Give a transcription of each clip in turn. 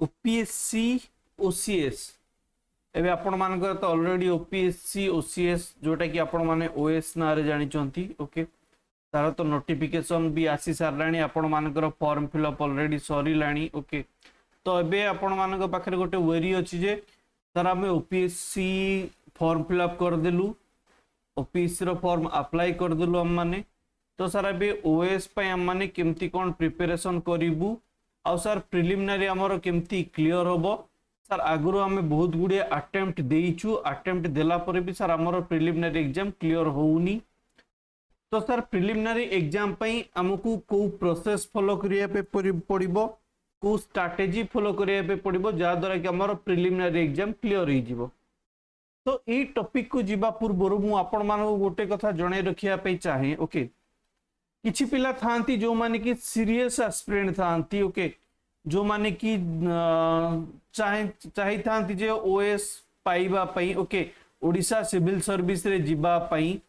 OPSC OCS एबे आपण मानकर तो ऑलरेडी ओपीएससी ओसीएस जोटा कि आपण माने ओएस ना रे जानि चंती ओके तार तो नोटिफिकेशन भी आसी सारलाणी आपण मानकर फॉर्म फिलअप ऑलरेडी सरी लाणी ओके तो एबे आपण मानक पाखरे गोटे वेरी अछि जे सर आमे ओपीएससी फॉर्म फिलअप कर देलु ओपीएससी रो फॉर्म अप्लाई कर देलु हम माने तो सर एबे ओएस पय हम माने केमती कोन प्रिपरेशन करिवु आ सर प्रिलिमिनरी हमर केमती क्लियर होबो सर आगुरो हमें बहुत गुडे अटेम्प्ट देइछु अटेम्प्ट देला पर भी सर हमर प्रिलिमिनरी एग्जाम क्लियर होउनी तो सर प्रिलिमिनरी एग्जाम पई हमकु को प्रोसेस फॉलो करिया पे पड़िबो को स्ट्रेटजी फॉलो करिया पे पड़िबो जा द्वारा कि हमर प्रिलिमिनरी एग्जाम क्लियर होई जिवो तो ई टॉपिक को जिबा पूर्व मु आपण मानको गोटे कथा जणे रखिया पे चाहे ओके किछि पिला थांती जो माने कि सीरियस एस्पिरेंट थांती ओके जो माने कि चाहे थांती जे ओएस पाइबा पई ओके ओडिशा सिविल सर्विस रे जिबा पई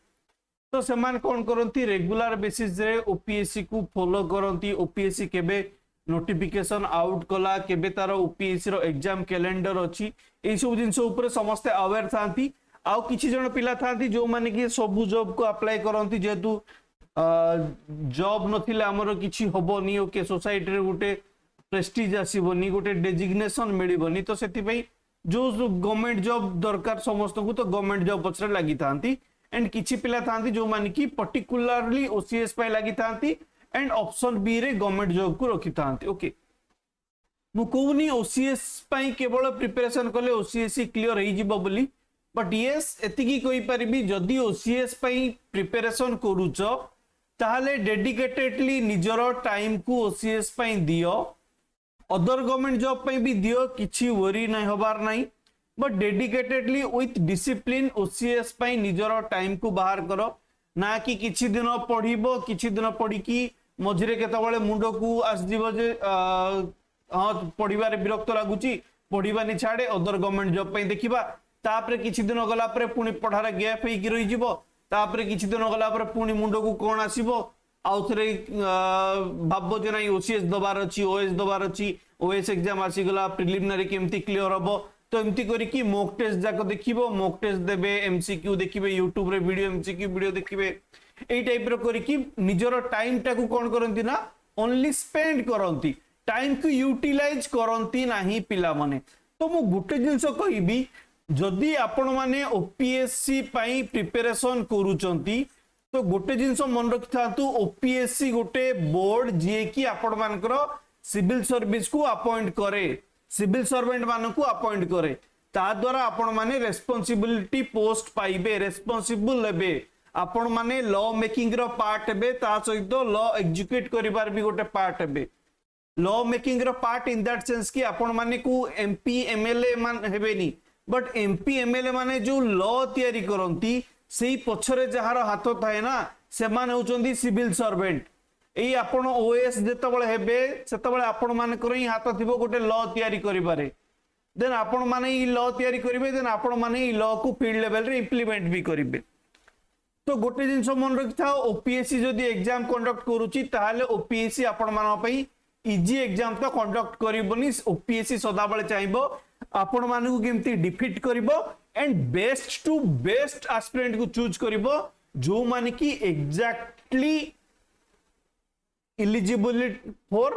तो सेमान कोन करंती रेगुलर बेसिस रे ओपीएससी को फॉलो करंती ओपीएससी केबे नोटिफिकेशन आउट कला केबे तार ओपीएससी रो एग्जाम कैलेंडर अछि ए सब जिंस ऊपर समस्त अवेयर थांती आउ किछि जण पिला थांती जो माने कि सब जॉब को अप्लाई करंती जेतु जॉब नथिले हमरो किछि होबोनी ओके सोसाइटी रे गुटे प्रेस्टीज आसीबोनी गोटे डेजिग्नेशन मिलिबोनी तो सेति पई जो गवर्नमेंट जॉब दरकार समस्त को तो गवर्नमेंट जॉब पछरे लागि थांती एंड किछि पिला थांती जो माने कि पर्टिकुलरली ओसीएस पय लागि थांती एंड ऑप्शन बी रे गवर्नमेंट जॉब को रखि थांती ओके मु कोनी ओसीएस पय केवल प्रिपरेशन करले ओसीएससी क्लियर होई जिवो बोली बट यस एतिकी कोइ परिबी जदी ओसीएस पय प्रिपरेशन करूछ ताहले डेडिकेटेडली निजरो टाइम को ओसीएस पय दियो अदर गवर्नमेंट जॉब पे भी दियो किछि वरी नहीं होबार नहीं but dedicatedly with discipline OCS पे निजर टाइम को बाहर करो ना कि किछि दिन पढ़िबो किछि दिन पढ़ी कि मझिरे केतबेले मुंड को आस दिबो जे हां पढ़िबारे विरक्त लागुची पढ़िबानी छाड़े अदर गवर्नमेंट जॉब पे देखिबा तापरे किछि दिन गला परे पुनी पढ़ारे गैप हेकि रहि जिवो तापरे किछि दिन गला परे पुनी मुंड को कोन आसीबो आउ थे भाव जे ना ओसीएस दबार अच्छी ओएस दबार अच्छी ओएस एग्जाम आसीगला प्रिलिमिनरी केमती क्लियर हम तो एमती करी मॉक टेस्ट जाक देखिबो मॉक टेस्ट देबे एमसीक्यू देखिबे यूट्यूब रे वीडियो एमसीक्यू वीडियो देखिबे एई टाइप रो करी निजर टाइम टाकू कोन करंती ना ओनली स्पेंड करंती टाइम को यूटिलाइज करंती नाही पिला माने तो मु गुटे जिंस कहिबी जदी आपण माने ओपीएससी पई प्रिपरेशन करूचंती तो गोटे जिनस मन रखि थातु ओपीएससी गोटे बोर्ड जे कि आपण मानकर सिविल सर्विस को अपॉइंट करे सिविल सर्वेंट मान को अपॉइंट करे ता द्वारा आपण माने रेस्पोंसिबिलिटी पोस्ट पाइबे रेस्पोंसिबल लेबे आपण माने लॉ मेकिंग रो पार्ट हेबे ता सहित लॉ एग्जीक्यूट करिबार भी गोटे पार्ट हेबे लॉ मेकिंग रो पार्ट इन दैट सेंस कि आपण माने को एमपी एमएलए मान हेबेनी बट एमपी एमएलए माने जो लॉ तयारी करंती सेई पछरे जहार हाथ थाए ना से माने होचंदी सिविल सर्वेंट एई आपण ओएस जेतबळे हेबे सेतबळे आपण मानकर ही हाथ थिबो गोटे लॉ तयारी करिबारे देन आपण माने ई लॉ तयारी करिवे देन आपण माने ई लॉ को फील्ड लेवल रे इंप्लीमेंट भी करिवे तो गोटे जिंस मन रखिथा ओपीएससी जदी एग्जाम कंडक्ट करूची ताहाले ओपीएससी आपण मानो पई इजी एग्जाम तो कंडक्ट करिबोनी ओपीएससी सदाबळे चाहबो आपण मानकु केमती डिफीट करिवो and best to best aspirant को चूज करिवो जो माने कि exactly eligible for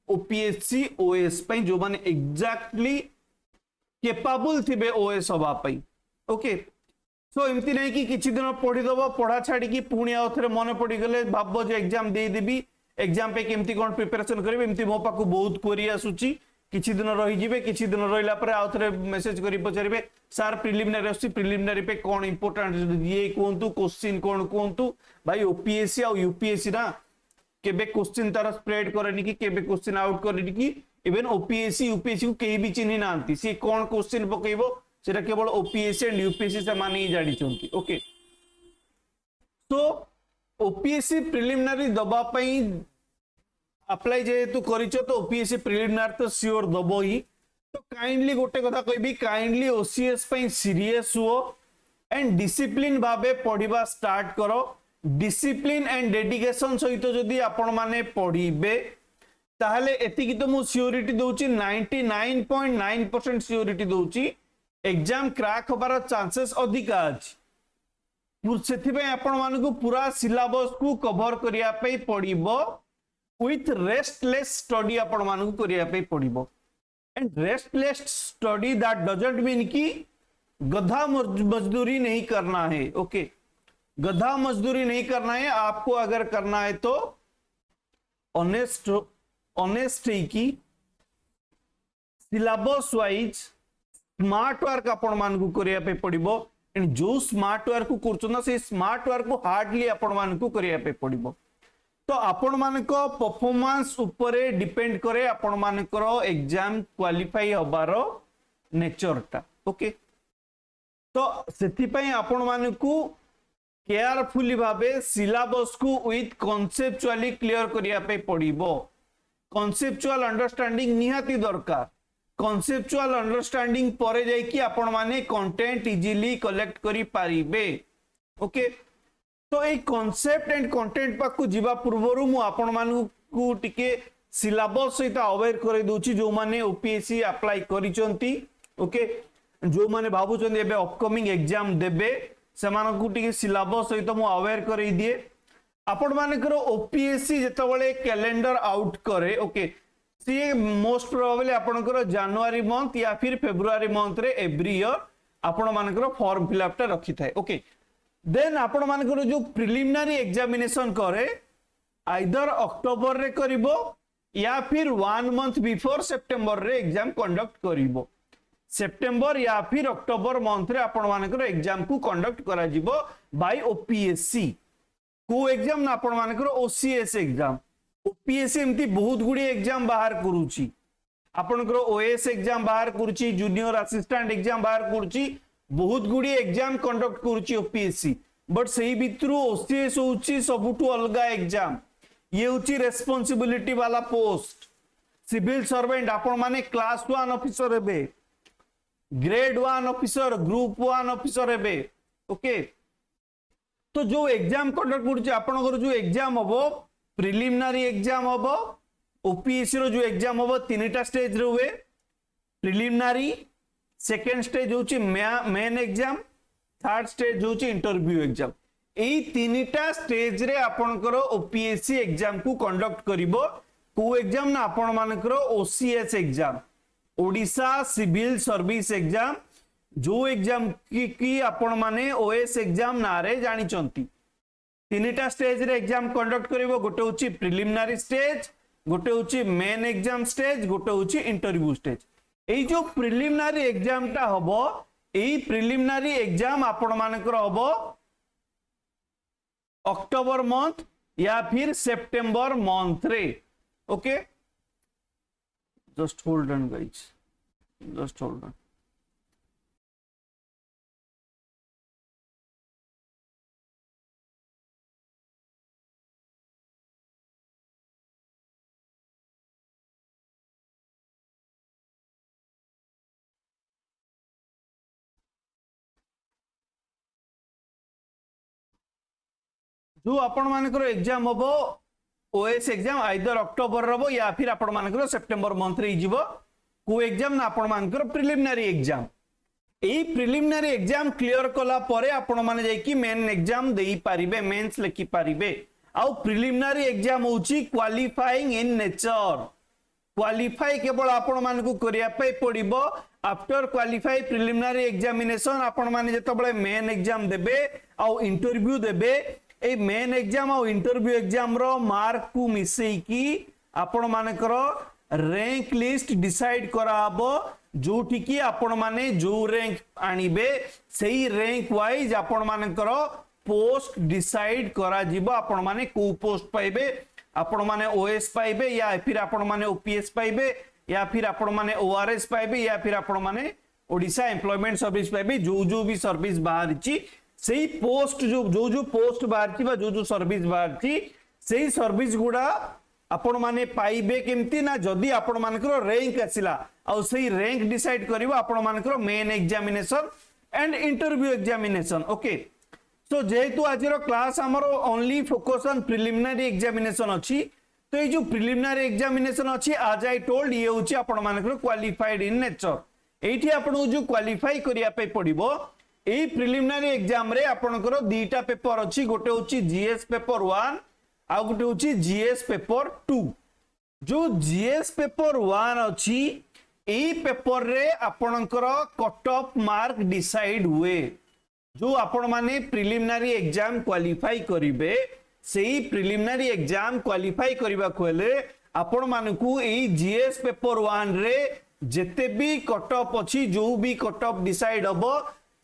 OPSC OS पई जो माने एग्जैक्टली कैपेबल थिबे ओएस होबा पई ओके सो एमती नहीं कि किछि दिन पढ़ी दबो पढ़ा छाड़ी कि पुणी आ थरे मन पड़ी गले भाबो जे एग्जाम दे देबी एग्जाम पे केमती कोन प्रिपरेशन करिवे एमती मो पाकु बहुत क्वेरी आसुची किछि दिन रही जिवे किछि दिन रहिला पर आउ थरे मेसेज करी पचारिबे सर प्रिलिमिनरी आसी प्रिलिमिनरी पे कोन इंपोर्टेंट ये कोंतु क्वेश्चन कोन कोंतु भाई ओपीएससी और यूपीएससी ना केबे क्वेश्चन तार स्प्रेड करनी कि केबे क्वेश्चन आउट करनी कि इवन ओपीएससी यूपीएससी को केही भी चिन्हि नांती सी कोन क्वेश्चन पकेइबो सेटा केवल ओपीएससी एंड यूपीएससी से माने ही जानि चंती ओके तो ओपीएससी प्रिलिमिनरी दबा पई अप्लाई जेहेतु करिचो तो ओपीएससी प्रिलिमिनरी तो श्योर दबो ही तो काइंडली गोटे कथा कहबी काइंडली ओसीएस पई सीरियस हो एंड डिसिप्लिन भाबे पढ़िबा स्टार्ट करो डिसिप्लिन एंड डेडिकेशन सहित जदि आपण माने पढ़िबे ताहले एतिकी तो मु सियोरिटी दउची 99.9% सियोरिटी दउची एग्जाम क्रैक होबार चांसेस अधिका अछि सेथिबे आपण मानकु पूरा सिलेबस को कवर करिया पे पड़िबो विथ रेस्टलेस स्टडी आपण मानकु करिया पे पड़िबो and restless study that doesn't mean कि गधा मजदूरी नहीं करना है ओके गधा मजदूरी नहीं करना है आपको अगर करना है तो ऑनेस्ट है कि सिलेबस वाइज स्मार्ट वर्क आपण मानकु करिया पे पड़िबो एंड जो स्मार्ट वर्क को करछना से स्मार्ट वर्क को हार्डली आपण मानकु करिया पे पड़िबो तो आपण मानको परफॉर्मेंस ऊपर डिपेंड करे आपण मानकर एग्जाम क्वालिफाई हबार नेचरटा ओके तो सेति पई आपण मानकु केयरफुली भाबे सिलेबस को विथ कॉन्सेप्चुअली क्लियर करिया पे पड़िबो कॉन्सेप्चुअल अंडरस्टैंडिंग निहाती दरकार कॉन्सेप्चुअल अंडरस्टैंडिंग परे जाई कि आपण माने कंटेंट इजीली कलेक्ट करि पारिबे ओके तो ए कॉन्सेप्ट एंड कंटेंट पाकु जीवा पूर्वरु मु आपण मानकु टिके सिलेबस सहित अवेयर करे दोची जो माने ओपीएससी अप्लाई करिसंती ओके जो माने भाबुचंदी एबे अपकमिंग एग्जाम देबे सेमानकु टिके सिलेबस सहित मु अवेयर करै दिए आपण मानकर ओपीएससी जेतबेले कैलेंडर आउट करे ओके सी मोस्ट प्रोबेबली आपनकर जनवरी मंथ या फिर फेब्रुआरी मंथ रे एवरी ईयर आपण मानकर फॉर्म फिलअप टा रखी थाए ओके देन आपण मानकर जो प्रिलिमिनरी एग्जामिनेशन करे आइदर अक्टोबर रे करिवो या फिर 1 मंथ बिफोर सितंबर रे एग्जाम कंडक्ट करिवो सितंबर या फिर अक्टोबर मंथ रे आपण मानकर एग्जाम को कंडक्ट करा जिवो बाय ओपीएससी को एग्जाम ना आपण मानकर ओसीएस एग्जाम ओपीएससी एमती बहुत गुडी एग्जाम बाहर करूची आपनकर ओएस एग्जाम बाहर करूची जूनियर असिस्टेंट एग्जाम बाहर करूची बहुत गुडी एग्जाम कंडक्ट करूची ओपीएससी बट सेही भितरु ओसीएस होची सबुटु अलगा एग्जाम ये होची रेस्पोंसिबिलिटी वाला पोस्ट सिविल सर्वेंट आपण माने क्लास 1 ऑफिसर हेबे ग्रेड 1 ऑफिसर ग्रुप 1 ऑफिसर हेबे ओके तो जो एग्जाम कंडक्ट करूची आपनकर जो एग्जाम हबो प्रिलिमिनरी एग्जाम हबो ओपीएससी रो जो एग्जाम हबो तीनटा स्टेज रे हुए प्रिलिमिनरी सेकंड स्टेज होची मेन एग्जाम थर्ड स्टेज होची इंटरव्यू एग्जाम एई तीनटा स्टेज रे आपनकर ओपीएससी एग्जाम को कंडक्ट करिवो को एग्जाम ना आपण मानकर OCS exam Odisha civil service exam जो एग्जाम की आपण माने ओएस एग्जाम नारे जानी चंती तीनटा स्टेज रे एग्जाम कंडक्ट करिवो गोटे होची प्रिलिमिनरी स्टेज गोटे होची मेन एग्जाम स्टेज गोटे होची इंटरव्यू स्टेज एई जो प्रिलिमिनरी एग्जाम टा हबो एई प्रिलिमिनरी एग्जाम आपण मानकर हबो अक्टोबर मंथ या फिर सितंबर मंथ रे okay just hold on guys just hold on जो आपण मानकर एग्जाम हबो ओएस एग्जाम आइदर अक्टोबर रबो या फिर आपण मानकर सितंबर मंथ रे जीवो को एग्जाम ना आपण मानकर प्रिलिमिनरी एग्जाम एई प्रिलिमिनरी एग्जाम क्लियर कला परे आपण माने जाई कि मेन एग्जाम देई पारिबे मेंस लेखि पारिबे आउ प्रिलिमिनरी एग्जाम होची क्वालिफाइंग इन नेचर क्वालिफाई केवल आपण मानकु करिया पे पड़िबो आफ्टर क्वालिफाई प्रिलिमिनरी एग्जामिनेशन आपण माने जेतबळे मेन एग्जाम देबे आउ इंटरव्यू देबे ए मेन एग्जाम और इंटरव्यू एग्जाम रो मार्क को मिसई की आपण मानकर रैंक लिस्ट डिसाइड कराबो जोठी की आपण माने जो रैंक आनिबे सेही रैंक वाइज आपण मानकर पोस्ट डिसाइड करा जिवो आपण माने को पोस्ट पाइबे आपण माने ओएस पाइबे या फिर आपण माने ओपीएस पाइबे या फिर आपण माने ओआरएस पाइबे या फिर आपण माने ओडिशा एम्प्लॉयमेंट सर्विस पाइबे जो भी सर्विस बाहर ची सेही पोस्ट जो पोस्ट बाहर बा जो सर्विस बाहर सेही सर्विस गुड़ा आपण माने पाइबे केमती ना जदी आपण मानकर रैंक आसिला आ सेही रैंक डिसाइड करिवो आपण मानकर main examination and interview examination okay सो जेहेतु आज क्लास हमर only focus on preliminary examination अछि तो ये जो प्रिलिमिनरी एग्जामिनेशन अच्छी आज आई टोल्ड ये हूँ आपण मानकर क्वालिफाइड इन नेचर एठी आपण जो क्वालिफाई करिया पे पड़िबो ए प्रिलिमिनरी एग्जाम रे आपनकर दीटा पेपर अछि गोटे होची जीएस पेपर 1 आ गोटे होची जीएस पेपर 2 जो जीएस पेपर 1 अछि ए पेपर रे आपनकर कट ऑफ मार्क डिसाइड हुए जो आपण माने प्रिलिमिनरी एग्जाम क्वालिफाई करिवे सेही प्रिलिमिनरी एग्जाम क्वालिफाई करबा कोले आपण मानकू ए जीएस पेपर 1 रे जेते भी कट ऑफ अछि जो भी कट ऑफ डिसाइड हबो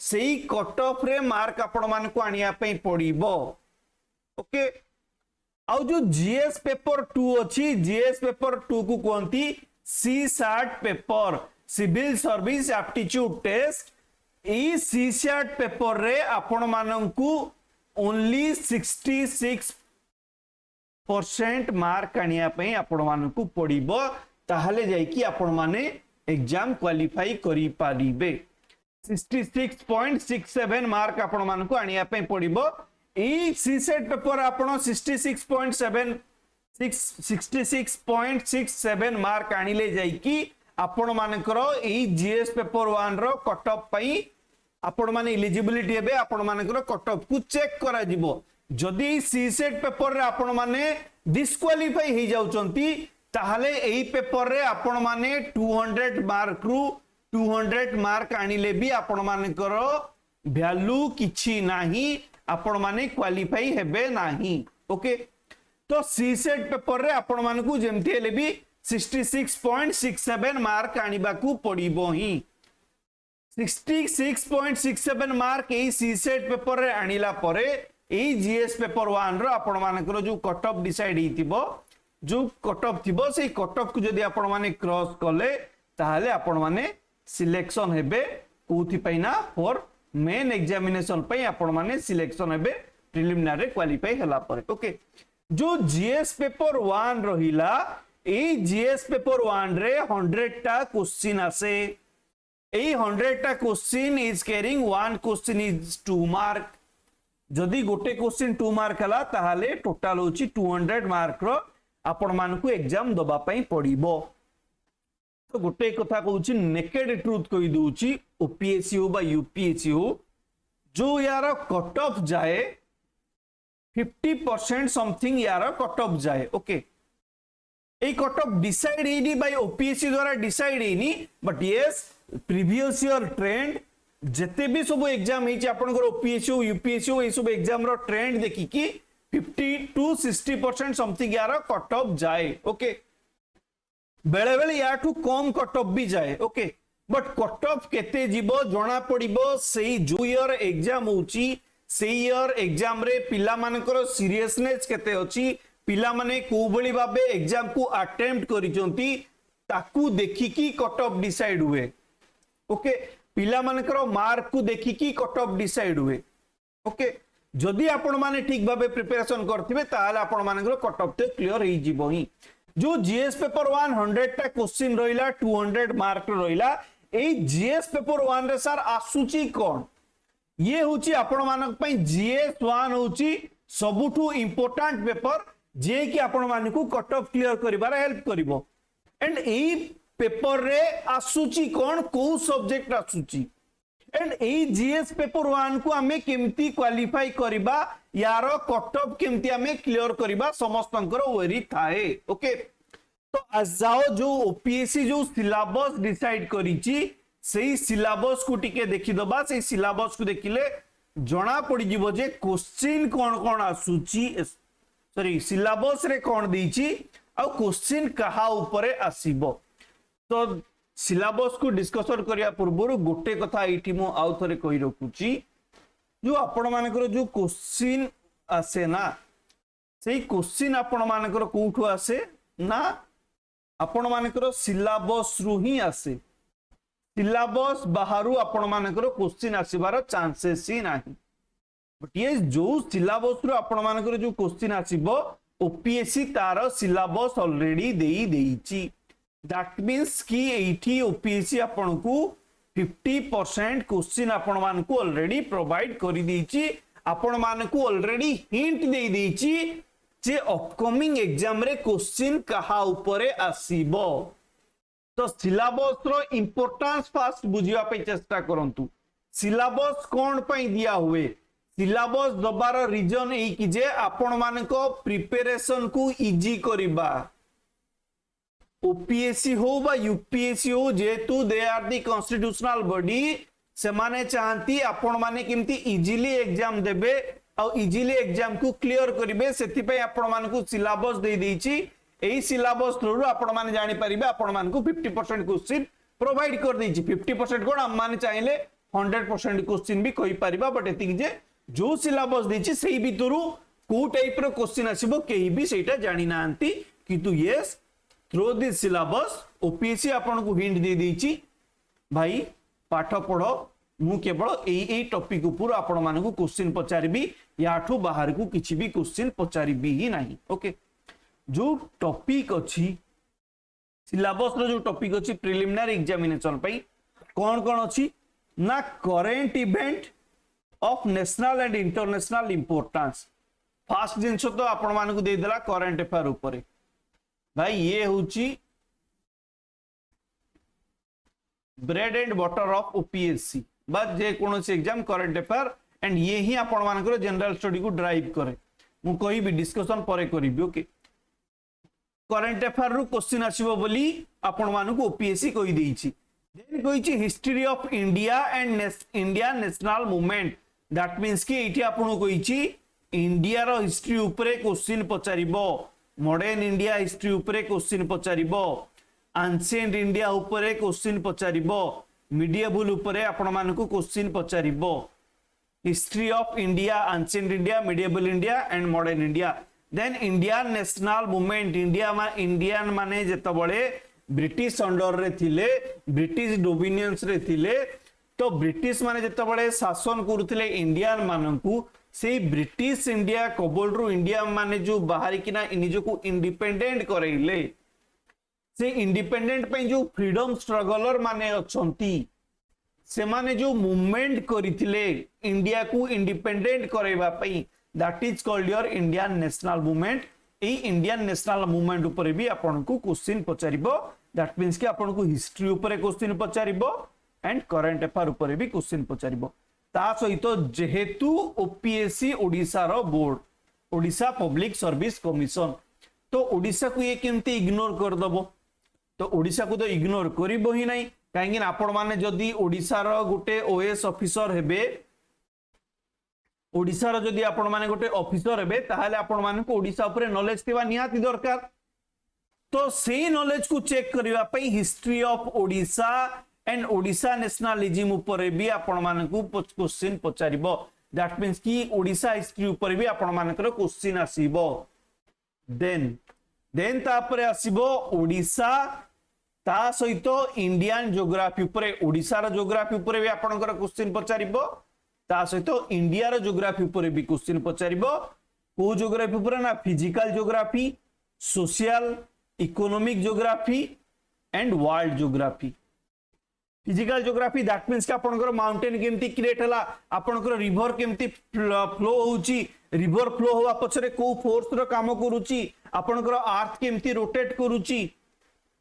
सेही कट ऑफ रे मार्क आपण मानकू आनिया पे पड़िबो ओके आउ जो जीएस पेपर 2 अछि जीएस पेपर 2 को कोंती CSAT paper civil service aptitude test ए सीसैट पेपर रे आपण मानकू ओनली 66% मार्क आनिया पे आपण मानकू पड़िबो ताहले जाई कि आपण माने एग्जाम क्वालिफाई करि पारिबे 66.67 मार्क आपण मानकू आनिया पे पड़िबो ए सीसेट पेपर आपण 66.67 मार्क आनिले जाई कि आपण मानकर ए जीएस पेपर 1 रो कट ऑफ पई आपण माने एलिजिबिलिटी हेबे आपण मानकर कट ऑफ को चेक करा जिवो जदी सीसेट पेपर रे आपण माने डिस्क्वालिफाई हे जाउचंती ताहले एही पेपर रे आपण माने 200 मार्क रु 200 मार्क आनिले भी आपण मानकर वैल्यू किछि नाही आपण माने क्वालिफाई हेबे नाही ओके तो सीसेट पेपर रे आपण मानकू जेमति हेले भी 66.67 मार्क आनिबा को पड़िबो ही 66.67 मार्क ए सीसेट पेपर रे आनिला परे ए जीएस पेपर 1 रो आपण मानकर जो कट ऑफ डिसाइड हितिबो जो कट ऑफ थिबो से कट ऑफ को जदी आपण माने क्रॉस करले ताहले आपण माने सिलेक्शन हेबे कोथि पैना फॉर मेन एग्जामिनेशन पई आपण माने सिलेक्शन हेबे प्रिलिमिनरी क्वालिफाई हला परे ओके जो जीएस पेपर 1 रहिला ए जीएस पेपर 1 रे 100 टा क्वेश्चन आसे ए 100 टा question is carrying one question is 2 mark जदी गोटे क्वेश्चन 2 मार्क हला ताहाले टोटल होची 200 मार्क रो आपण मानकू एग्जाम दबा पई पड़िबो तो गोटे कथा कहूची नेकेड ट्रुथ कहि दूची ओपीएससी हो बा यूपीएससी हो जो यार कट ऑफ जाए 50% समथिंग यार कट ऑफ जाए ओके ए कट ऑफ डिसाइड हेनी बाय ओपीएससी द्वारा डिसाइड हेनी but yes previous year trend जेते भी सब एग्जाम हेची आपनकर ओपीएससी हो यूपीएससी हो ए सब एग्जाम रो ट्रेंड देखि कि 50 to 60% समथिंग यार कट ऑफ जाए ओके बेले बेले या ठू कम कट ऑफ भी जाए ओके बट कट ऑफ केते जीवो जणा पड़िबो सेही जो ईयर एग्जाम होची सेही ईयर एग्जाम रे पिला मानकर सीरियसनेस केते अछि पिला माने कोबळी भाबे एग्जाम को अटेम्प्ट करिसंती ताकू देखि कि कट ऑफ डिसाइड हुए ओके पिला मानकर मार्क को देखि कि कट ऑफ डिसाइड हुए ओके जदि आपण माने ठीक भाबे प्रिपरेशन करथिबे ताहाले आपण मानकर कट ऑफ ते क्लियर हे जीवो ही जो जीएस पेपर 100 टा क्वेश्चन रहिला 200 मार्क रहिला ए जीएस पेपर 1 रे सर आसुची कोन ये होची आपण मानक पई जीएस 1 होची सबुठु इंपोर्टेंट पेपर जे कि आपण मानकू कट ऑफ क्लियर करिबार हेल्प करिवो एंड ए पेपर रे आसुची कोन को सब्जेक्ट आसुची एंड ए जीएस पेपर 1 को हमें केमती क्वालिफाई करिबा यार कट ऑफ केमती हमें क्लियर करिबा समस्तंकर वेरी थाए ओके तो आज जाओ जो ओपीएससी जो सिलेबस डिसाइड करिची सेही सिलेबस को टिके देखि दबा से सिलेबस को देखिले जणा पड़ी जिवो जे क्वेश्चन कोन कोन आसुची सॉरी सिलेबस रे कोन दीची आ क्वेश्चन कहा ऊपर आसीबो तो सिलेबस को डिस्कशन करिया पूर्व गोटे कथा एठी मो आउ थरे कहि रखुची जो आपण मानकर जो क्वेश्चन आसे ना सेही क्वेश्चन आपण मानकर कोठु आसे ना आपण मानकर सिलेबस रु ही आसे सिलेबस बाहरु आपण मानकर क्वेश्चन आसीबार चांसेस ही नाही बट ये जो सिलेबस रु आपण मानकर जो क्वेश्चन आसीबो ओपीएससी तार सिलेबस ऑलरेडी देई देईची दैट मींस कि एठी ओपीएससी आपण को 50% क्वेश्चन आपण मान को ऑलरेडी प्रोवाइड करि देईची आपण मान को ऑलरेडी हिंट देई देईची जे अपकमिंग एग्जाम रे क्वेश्चन कहा ऊपर आसीबो तो सिलेबस रो इंपोर्टेंस फास्ट बुझिया पे चेष्टा करंतु सिलेबस कोन पई दिया हुए सिलेबस दबार रीजन ए कि जे आपण मानको प्रिपरेशन को इजी करिबा ओपीएससी हो बा यूपीएससी हो जेतु they are the constitutional body से माने चाहती आपण माने किमती इजीली एग्जाम देबे और इजीली एग्जाम को क्लियर करिवे सेति पे आपण मानको सिलेबस दे देछि एही सिलेबस थ्रू आपण माने जानि परिबे आपण मानको 50% क्वेश्चन प्रोवाइड कर देछि 50% कोन हम माने चाहिले 100% क्वेश्चन भी कहि परिबा बट एति जे जो सिलेबस देछि सेही भितरु को टाइप रो क्वेश्चन आसीबो केही भी सेटा जानि नांती किंतु yes through this syllabus OPSC आपण को हिंट दे देछि भाई पाठ पढ़ो मु केवल एई टॉपिक ऊपर आपण मानकु क्वेश्चन पचारिबी याठू बाहर को किछि भी क्वेश्चन पचारिबी ही नाही ओके जो टॉपिक अछि सिलेबस रो जो टॉपिक अछि प्रिलिमिनरी एग्जामिनेशन पई कोन अछि ना current event of national and international importance first जिंस तो आपण मानकु दे देला करंट अफेयर ऊपर भाई ये होची bread and butter of OPSC बस जे कोनोसी एग्जाम करंट अफेयर एंड ये ही आपण मानकर जनरल स्टडी को ड्राइव करे मु कहि भी डिस्कशन परे करिबी ओके करंट अफेयर रु क्वेश्चन आसीबो बोली आपण मानकु ओपीएससी कहि देछि देन कहिछि history of India and Indian national movement that means कि एठी आपण कहिछि इंडिया रो हिस्ट्री ऊपर क्वेश्चन पचारिबो मॉडर्न इंडिया हिस्ट्री ऊपर क्वेश्चन पचारिबो एंशिएंट इंडिया ऊपर क्वेश्चन पचारिबो मिडिएवल ऊपर आपण मानकु क्वेश्चन पचारिबो history of India ancient India medieval India and modern India then Indian national movement Indian माने जेतबळे ब्रिटिश अंडर रे थिले ब्रिटिश डोमिनियंस रे थिले तो ब्रिटिश माने जेतबळे शासन करूथिले इंडियन मानकु से ब्रिटिश इंडिया कबल रु इंडिया माने जो बाहर किना निज को इंडिपेंडेंट करैले से इंडिपेंडेंट पे जो फ्रीडम स्ट्रगलर माने अछंती से माने जो मूवमेंट करिथिले इंडिया को इंडिपेंडेंट करैबा पई that is called your Indian national movement A Indian national movement ऊपर भी आपन को क्वेश्चन पचारिबो दैट मींस कि आपन को हिस्ट्री ऊपर क्वेश्चन पचारिबो एंड करंट अफेयर ऊपर भी क्वेश्चन पचारिबो ता सहित जेहेतु ओपीएससी ओडिसा रो board Odisha public service commission तो ओडिसा को ये केमती इग्नोर कर दबो तो ओडिसा को तो इग्नोर करिबो ही नहीं काहेकि आपण माने जदी ओडिसा रो गुटे ओएस ऑफिसर हेबे ओडिसा रो जदी आपण माने गुटे ऑफिसर हेबे ताहाले आपण माने को ओडिसा ऊपर नॉलेज थिबा निहाती दरकार तो सेही नॉलेज को चेक करिवा पई history of Odisha and Odisha nationalism ऊपर भी आपण माने को क्वेश्चन पचारिबो दैट मींस कि ओडिसा हिस्ट्री ऊपर भी आपण माने को क्वेश्चन आसीबो देन तापर आसीबो ओडिसा ता सहित इंडियन ज्योग्राफी ऊपर ओडिसा रो ज्योग्राफी ऊपर भी आपनकर क्वेश्चन पचारिबो ता सहित इंडिया रो ज्योग्राफी ऊपर भी क्वेश्चन पचारिबो को ज्योग्राफी ऊपर ना physical geography social economic geography and world geography physical geography that means कि आपनकर माउंटेन केमती क्रिएट हला आपनकर रिवर केमती फ्लो होउची रिवर फ्लो होवा पछरे को फोर्स रो काम करूची आपनकर अर्थ केमती रोटेट करूची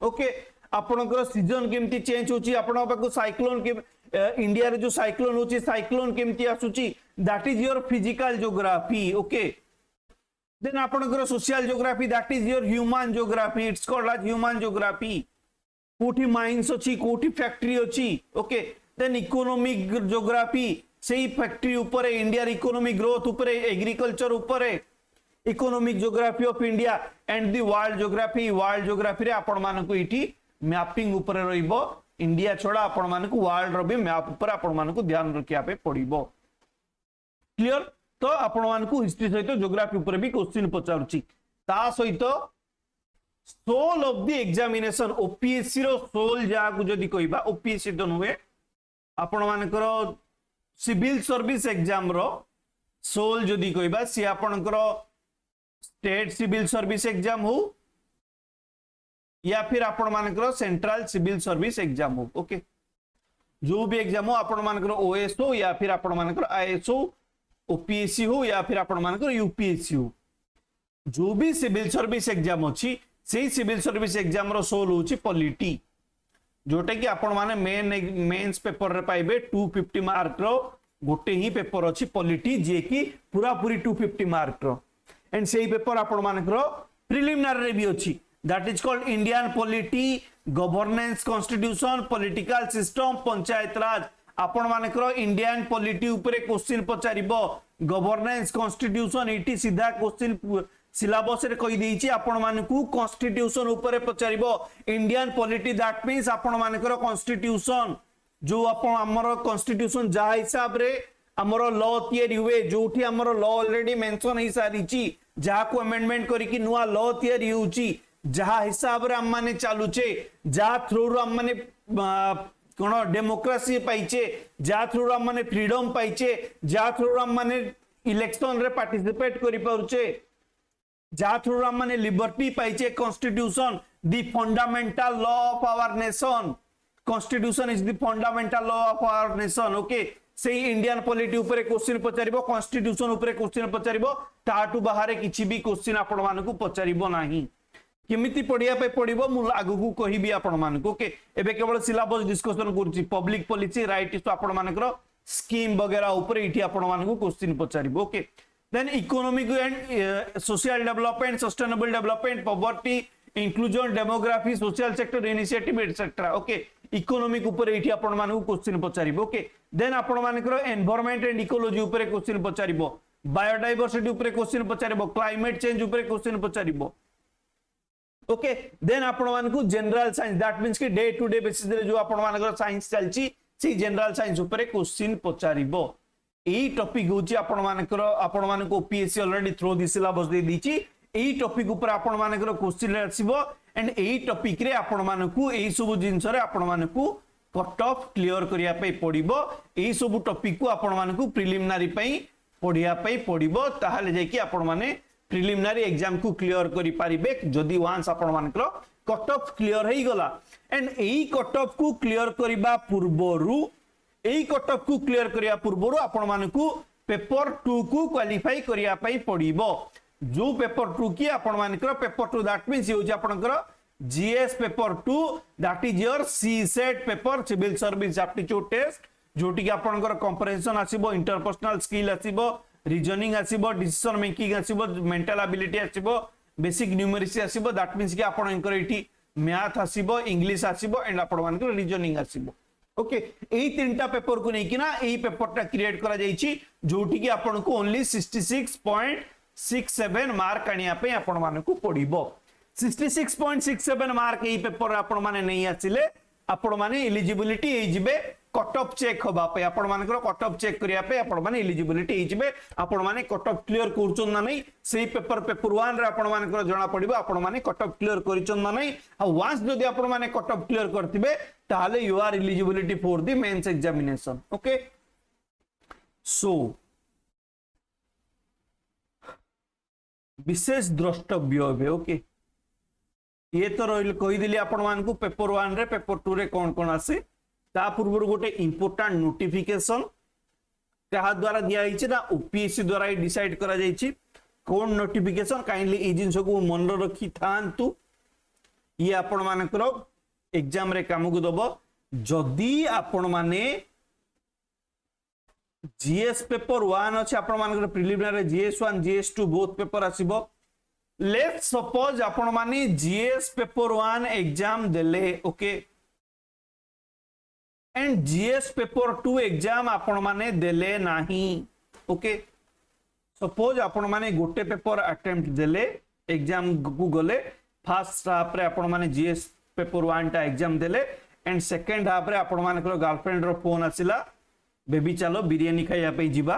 ओके आपनकर सीजन केमती चेंज होची आपण पाको साइक्लोन के इंडिया रे जो साइक्लोन होची साइक्लोन केमती आसुची that is your physical geography okay then आपनकर social geography that is your human geography it's called as human geography कोठी माइंस अछि कोठी फैक्ट्री अछि ओके देन इकोनॉमिक ज्योग्राफी सेही फैक्ट्री ऊपर इंडिया इकोनॉमिक ग्रोथ ऊपर एग्रीकल्चर ऊपर economic geography of India and the world geography रे आपण मानकु इठी मैपिंग ऊपर रहिबो इंडिया छोड़ा आपण मानकु वर्ल्ड रो भी मैप ऊपर आपण मानकु ध्यान रखिया पे पड़िबो क्लियर तो आपण मानकु हिस्ट्री सहित ज्योग्राफी ऊपर भी क्वेश्चन पचारुची ता सहित soul of the examination OPSC रो सोल जा को जदी कहबा ओपीएससी तो नुहे आपण मानकर सिविल सर्विस एग्जाम रो सोल जदी कहबा सी आपनकर स्टेट सिविल सर्विस एग्जाम हो या फिर आपण मानकर सेंट्रल सिविल सर्विस एग्जाम हो ओके जो भी एग्जाम हो आपण मानकर ओएस हो या फिर आपण मानकर आईएएस हो ओपीएससी हो या फिर आपण मानकर यूपीएससी हो जो भी सिविल सर्विस एग्जाम अच्छी से सिविल सर्विस एग्जाम रो सोल होची पॉलिटी, जोटा कि आपण माने मेंस पेपर रे पाइबे 250 मार्क रो गोटे ही पेपर अच्छी पॉलिटी जे कि पूरा पूरी 250 मार्क रो, एंड सेही पेपर आपण मानकर प्रिलिमिनरी रे भी अच्छी, that is called Indian polity, governance, constitution, political system, panchayat raj. आपण मानकर इंडियन पॉलिटी ऊपर क्वेश्चन पचारिबो, गवर्नेंस, कॉन्स्टिट्यूशन एटी सीधा क्वेश्चन सिलेबस रे कहि देछि आपण मानकू कॉन्स्टिट्यूशन ऊपर पचारिबो। इंडियन पॉलिटी दैट मींस आपण मानकर कॉन्स्टिट्यूशन जो आपण हमर कॉन्स्टिट्यूशन जा हिसाब रे हमर लॉ तयारी हुए, जोठी हमर लॉ ऑलरेडी मेंशन ही सारिछि, जहा को अमेंडमेंट करी कि नुआ लॉ तयारी होछि, जहा हिसाब रे हम माने चालुचे, जहा थ्रू रो हम माने कोन डेमोक्रेसी पाइचे, जहा थ्रू रो हम माने फ्रीडम पाइचे, जहा थ्रू रो हम माने इलेक्शन रे पार्टिसिपेट करि पाउचे, जहा थ्रू रो हम माने लिबर्टी पाइचे। Constitution the fundamental law of our nation, constitution is the fundamental law of our nation. Okay, से इंडियन पॉलिटी ऊपर क्वेश्चन पचारिबो, कॉन्स्टिट्यूशन ऊपर क्वेश्चन पचारिबो, ताटू बाहर किछि भी क्वेश्चन आपण मानकू पचारिबो नाही। केमिति पढ़िया पे पढ़िबो मु आगु कहिबी आपण मानकू। ओके, एबे केवल सिलेबस डिस्कशन करूची, पब्लिक पॉलिसी, राइट इश्यू आपण मानकर स्कीम वगैरह ऊपर इठी आपण मानकू क्वेश्चन पचारिबो। Okay, then economic and social development, sustainable development, poverty, inclusion, demography, social sector initiative etcetera. Okay, economic ऊपर एठी आपण मानकू क्वेश्चन पचारिबो। ओके, देन आपण मानकर एनवायरनमेंट एंड इकोलॉजी ऊपर क्वेश्चन पचारिबो, बायोडायवर्सिटी ऊपर क्वेश्चन पचारिबो, क्लाइमेट चेंज ऊपर क्वेश्चन पचारिबो। ओके, देन आपण मानकू जनरल साइंस, दैट मींस कि डे टू डे बेसिस रे जो आपण मानकर साइंस चलची सी जनरल साइंस ऊपर क्वेश्चन पचारिबो। एई टॉपिक होची आपण मानकू ओपीएससी ऑलरेडी थ्रो दी सिलेबस दे दीची, एई टॉपिक ऊपर आपण मानकर क्वेश्चन आसीबो, एंड एई टॉपिक रे आपण मानकू एई सब जिंस रे आपण मानकू कट ऑफ क्लियर करिया पे पड़िबो। एई सब टॉपिक को आपण मानकू प्रिलिमिनरी पई पढ़िया पे पड़िबो, ताहाले जे कि आपण माने प्रिलिमिनरी एग्जाम को क्लियर करि पारिबे जदी वांस आपण मानकर कट ऑफ क्लियर हेई गला। एंड एई कट ऑफ को क्लियर करिबा पूर्वरु, एई कट ऑफ को क्लियर करिया पूर्वरु आपण मानकू पेपर 2 को क्वालिफाई करिया पई पड़िबो। जो पेपर 2 की आपण मानकर पेपर 2 दैट मींस यो जे आपनकर GS paper 2 that is your C SAT paper, civil service aptitude test, जोटी कि आपनकर कंप्रेहेंशन आसीबो, इंटरपर्सनल स्किल आसीबो, रीजनिंग आसीबो, डिसीजन मेकिंग आसीबो, मेंटल एबिलिटी आसीबो, बेसिक न्यूमेरिसी आसीबो, दैट मींस कि आपण एंकर एठी मैथ आसीबो, इंग्लिश आसीबो, एंड आपण मानकर रीजनिंग आसीबो। ओके, एई तीनटा पेपर को नै कि ना एई पेपरटा क्रिएट करा जाईची, जोटी कि आपण को ओनली 66.67 मार्क आनिया पे आपण मानकू पड़िबो। 66.67 मार्क एई पेपर आपण माने नै आसिले आपण माने एलिजिबिलिटी एई जिबे कट ऑफ चेक होबा पे, आपण मानकर कट ऑफ चेक करिया पे आपण माने एलिजिबिलिटी एई जिबे, आपण माने कट ऑफ क्लियर करचोन ना नै सेही पेपर 1 रे आपण मानकर जणा पड़िबो आपण माने कट ऑफ क्लियर करिचोन ना नै। आ वांस जदी आपण माने कट ऑफ क्लियर करथिबे ताहाले you are eligibility for the mains examination. Okay, so विशेष द्रष्टव्य हे। ओके, ये तो रहिल कहि दिली आपण मानकू पेपर 1 रे पेपर 2 रे कोन कोन आसे, ता पूर्व गोटे इंपोर्टेंट नोटिफिकेशन कहा द्वारा दिया हिचे ना ओपीएससी द्वारा ही डिसाइड करा जायछि। कोन नोटिफिकेशन काइंडली ए जिंस को मन रखी थांतु, ये आपण मानकर एग्जाम रे काम को दबो। जदी आपण माने जीएस पेपर 1 अछि, आपण मानकर preliminary GS 1 GS 2 both paper आसीबो। लेट्स सपोज आपण माने जीएस पेपर 1 एग्जाम देले, okay, and GS paper 2 exam आपण माने देले नाही। ओके, सपोज आपण माने गोटे पेपर अटेम्प्ट देले, एग्जाम को गले, फर्स्ट हाफ रे आपण माने जीएस पेपर 1 टा एग्जाम देले, एंड सेकंड हाफ रे आपण मानकर गर्लफ्रेंड रो फोन आसिला, बेबी चलो बिरियानी खाइया पे जीवा,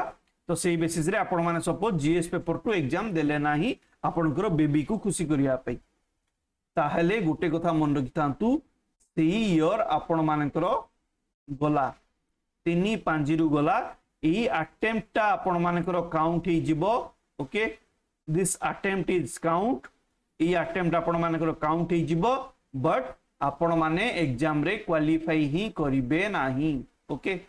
तो सेही बेसिस रे आपण माने सपोज जीएस पेपर 2 एग्जाम देले नाही आपनकर बेबी को खुशी करिया पे, ताहले गोटे कथा मन रखितांतु सेही ईयर आपण मानकर गला 3-5 रु गला, ई अटेम्प्ट टा आपण मानकर काउंट ही जिवो। Okay, this attempt is count, E attempt आपण मानकर काउंट ही जिवो, बट आपण माने एग्जाम रे क्वालिफाई ही करिवे नाही। ओके,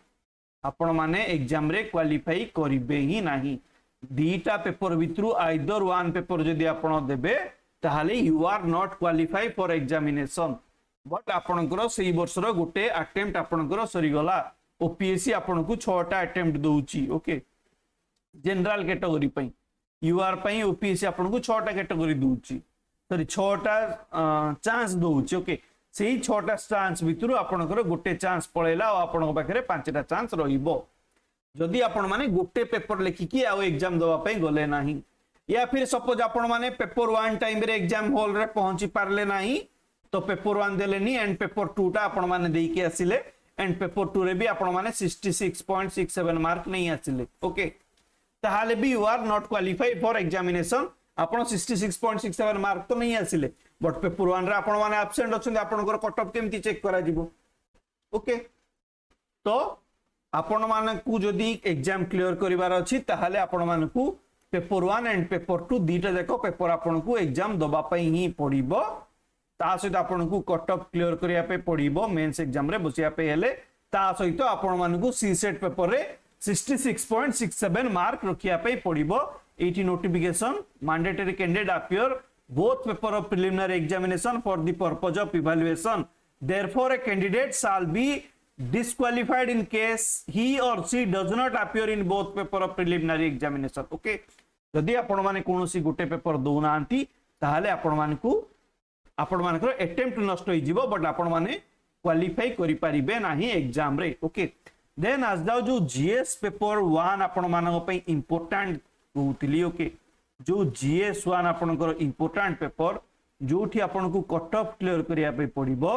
आपण माने एग्जाम रे क्वालिफाई करिवे ही नाही। दीटा पेपर भितरु आइदर वन पेपर जदि आपण देबे ताहाले you are not qualify for examination but आपणकर सेई वर्षर गोटे अटेम्प्ट आपणकर सरी गला ओपीएससी आपन को 6टा अटेम्प्ट दोउची ओके जनरल कैटेगरी पई यूआर पई ओपीएससी आपन को 6टा कैटेगरी दोउची सॉरी 6टा चांस दोउची ओके सेई 6टा चांस भितरु आपणकर गोटे चांस पळेला आ आपन पाखरे 5टा चांस रहिबो जदि आपण माने गोटे पेपर लेखिकी आ एग्जाम दवा पई गले नाही या फिर सपोज आपण माने पेपर 1 टाइम रे एग्जाम हॉल रे पहुंची पारले नाही तो पेपर 1 देलेनी एंड पेपर 2 टा आपण माने देई के आसिले एंड पेपर 2 रे भी आपण माने 66.67 मार्क नहीं आसिले ओके ताहाले भी you are not qualify for examination आपण 66.67 मार्क तो नहीं आसिले बट पेपर 1 रे आपण माने एब्सेंट अछन आपण को कट ऑफ केमती चेक करा जिवो ओके तो आपण माने को जदी एग्जाम क्लियर करिवार अछि ताहाले आपण माने को पेपर 1 एंड पेपर 2 दीटा जाको पेपर आपण को एग्जाम दबा पई ही पड़िबो ता सहित आपण को कट ऑफ क्लियर करिया पे पड़िबो मेंस एग्जाम रे बसिया पे हेले ता सहित आपण माने को सी सेट पेपर रे 66.67 मार्क रखिया पे पड़िबो एटी notification mandatory candidate appear both paper of preliminary examination for the purpose of evaluation therefore a candidate shall be disqualified in case he or she does not appear in both paper of preliminary examination okay जदि आपण माने कोनोसी गोटे paper दउ नांती ताहाले आपण माने को आपण मानकर अटेम्प्ट नष्ट होई जीवो बट आपण माने क्वालिफाई करि परिबे नाही एग्जाम रे ओके देन आज जाओ जो जीएस पेपर 1 आपण मानक पई इंपोर्टेंट कहउतिली ओके जो जीएस 1 आपनकर इंपोर्टेंट पेपर जोठी आपण को कट ऑफ क्लियर करिया पे पड़िबो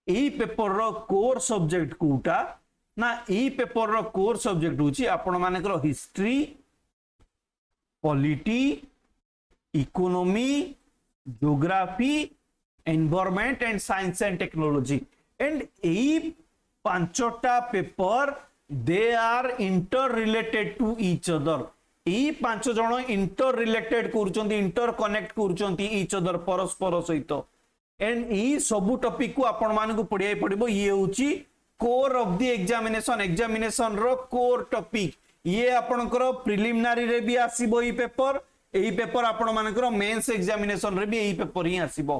एई पेपर रो कोर सब्जेक्ट कोटा ना एई पेपर रो कोर सब्जेक्ट होची आपण मानकर history polity economy geography environment and science and technology and एई पांचटा paper they are inter related to each other एई पांच जण इंटर रिलेटेड करूचंती इंटर कनेक्ट करूचंती ईच अदर परस्पर सहित एंड ई सब टॉपिक को आपण मान को पढियाई पड़िबो ये होची कोर ऑफ द एग्जामिनेशन रो कोर टॉपिक ये आपनकर प्रिलिमिनरी रे भी आसीबो ई पेपर एई पेपर आपण मानकर मेंस एग्जामिनेशन रे भी एई पेपर ही आसीबो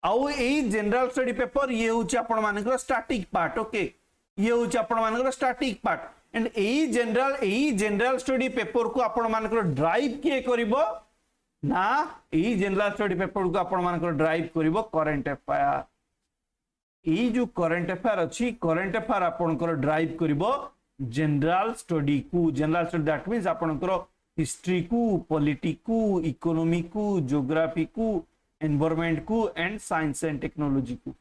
आउ एई जनरल स्टडी पेपर ये होची आपण मानकर स्टैटिक पार्ट ओके ये होची आपण मानकर static part and AE general study paper को आपण मानकर ड्राइव किए करिवो ना एई जनरल स्टडी पेपर को आपण मानकर ड्राइव करिवो करंट अफेयर एई जो करंट अफेयर अछि करंट अफेयर आपनकर ड्राइव करिवो जनरल स्टडी दैट मींस आपनकर हिस्ट्री को पॉलिटी को इकोनॉमी को ज्योग्राफी को एनवायरनमेंट को एंड साइंस एंड टेक्नोलॉजी को